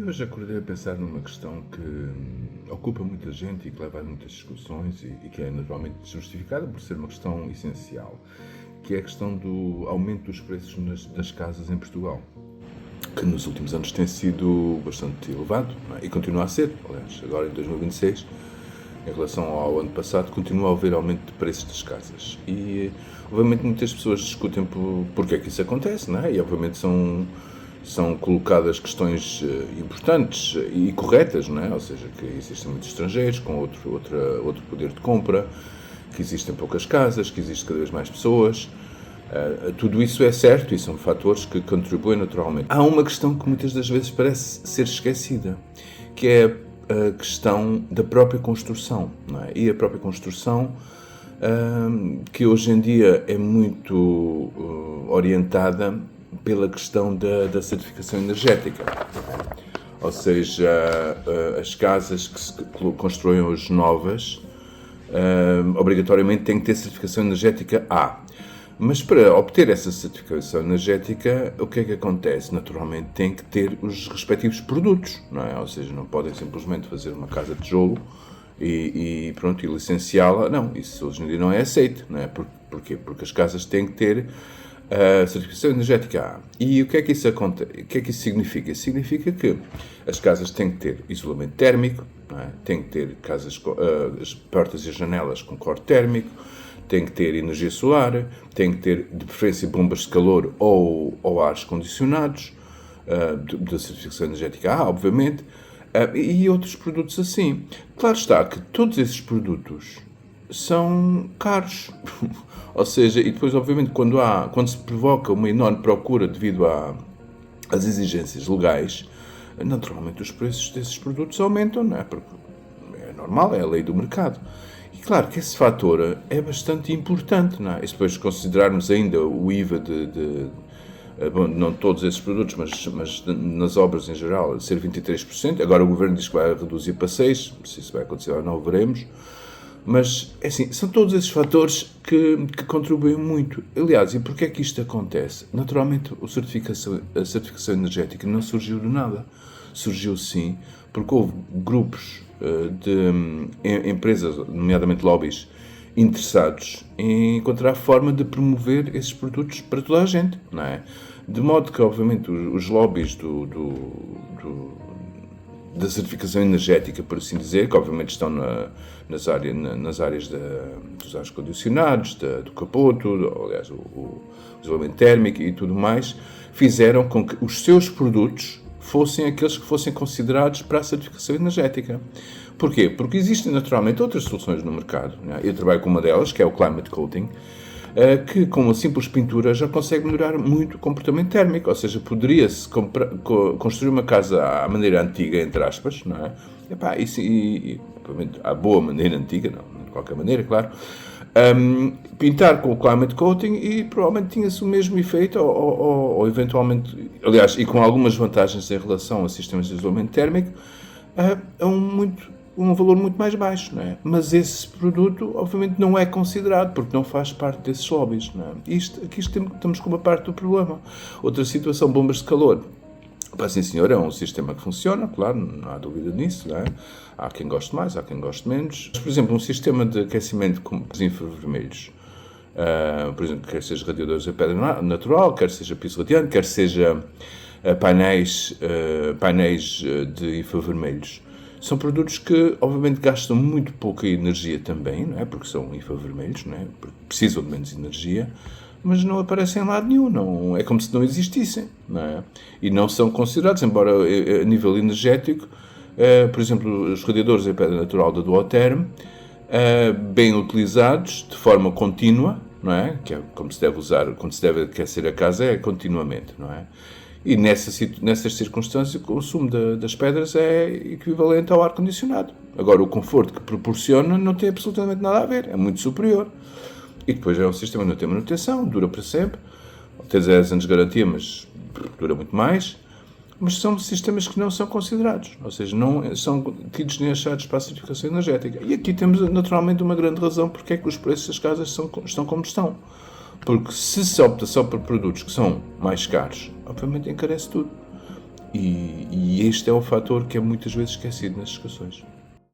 Eu hoje acordei a pensar numa questão que ocupa muita gente e que leva a muitas discussões e que é naturalmente justificada por ser uma questão essencial, que é a questão do aumento dos preços das casas em Portugal, que nos últimos anos tem sido bastante elevado, não é? E continua a ser. Aliás, agora em 2026, em relação ao ano passado, continua a haver aumento de preços das casas. E, obviamente, muitas pessoas discutem porque é que isso acontece, não é? E, obviamente, são colocadas questões importantes e corretas, não é? Ou seja, que existem muitos estrangeiros com outro poder de compra, que existem poucas casas, que existem cada vez mais pessoas. Tudo isso é certo e são fatores que contribuem naturalmente. Há uma questão que muitas das vezes parece ser esquecida, que é a questão da própria construção, não é? E a própria construção, que hoje em dia é muito orientada pela questão da certificação energética. Ou seja, as casas que se constroem hoje novas, obrigatoriamente têm que ter certificação energética A. Mas para obter essa certificação energética, o que é que acontece? Naturalmente tem que ter os respectivos produtos, não é? Ou seja, não podem simplesmente fazer uma casa de tijolo e licenciá-la. Não, isso hoje em dia não é aceito, não é? Porquê? Porque as casas têm que ter a certificação energética A. E o que é que isso acontece? O que é que isso significa? Isso significa que as casas têm que ter isolamento térmico, não é? Têm que ter as portas e as janelas com corte térmico, tem que ter energia solar, tem que ter, de preferência, bombas de calor ou ares condicionados, da certificação energética A, obviamente, e outros produtos assim. Claro está que todos esses produtos são caros. Ou seja, e depois, obviamente, quando se provoca uma enorme procura devido às exigências legais, naturalmente os preços desses produtos aumentam, não é? Porque é normal, é a lei do mercado. E claro que esse fator é bastante importante, não é? E depois considerarmos ainda o IVA bom, não todos esses produtos, mas nas obras em geral, ser 23%. Agora o Governo diz que vai reduzir para 6%, se isso vai acontecer ou não, veremos. Mas, é assim, são todos esses fatores que contribuem muito. Aliás, e porquê é que isto acontece? Naturalmente, a certificação energética não surgiu do nada. Surgiu, sim, porque houve grupos de empresas, nomeadamente lobbies, interessados em encontrar forma de promover esses produtos para toda a gente, não é? De modo que, obviamente, os lobbies da certificação energética, por assim dizer, que obviamente estão nas áreas dos ares condicionados, do capoto, aliás, o isolamento térmico e tudo mais, fizeram com que os seus produtos fossem aqueles que fossem considerados para a certificação energética. Porquê? Porque existem naturalmente outras soluções no mercado, né? Eu trabalho com uma delas, que é o Climate Coating, que com uma simples pintura já consegue melhorar muito o comportamento térmico. Ou seja, poderia-se construir uma casa à maneira antiga, entre aspas, não é? À boa maneira antiga, não de qualquer maneira, claro. Pintar com o Climate Coating e provavelmente tinha-se o mesmo efeito ou eventualmente, aliás, e com algumas vantagens em relação a sistemas de isolamento térmico, um valor muito mais baixo, não é? Mas esse produto, obviamente, não é considerado, porque não faz parte desses lobbies, não é? Aqui estamos com uma parte do problema. Outra situação, bombas de calor. Sim, senhor, é um sistema que funciona, claro, não há dúvida nisso, não é? Há quem goste mais, há quem goste menos. Mas, por exemplo, um sistema de aquecimento com infravermelhos, por exemplo, quer seja radiadores de pedra natural, quer seja piso radiante, quer seja painéis de infravermelhos, são produtos que, obviamente, gastam muito pouca energia também, não é? Porque são infravermelhos, não é? Porque precisam de menos energia, mas não aparecem em lado nenhum, não, é como se não existissem, não é? E não são considerados, embora a nível energético, por exemplo, os radiadores em pedra natural da Duoterm, bem utilizados, de forma contínua, não é? Que é como se deve usar, quando se deve aquecer a casa, é continuamente, não é? E nessas circunstâncias, o consumo das pedras é equivalente ao ar-condicionado. Agora, o conforto que proporciona não tem absolutamente nada a ver, é muito superior. E depois é um sistema que não tem manutenção, dura para sempre, tem 10 anos de garantia, mas dura muito mais. Mas são sistemas que não são considerados, ou seja, não são tidos nem achados para a certificação energética. E aqui temos, naturalmente, uma grande razão porque é que os preços das casas estão como estão. Porque se opta só por produtos que são mais caros, obviamente encarece tudo. E este é um fator que é muitas vezes esquecido nas discussões.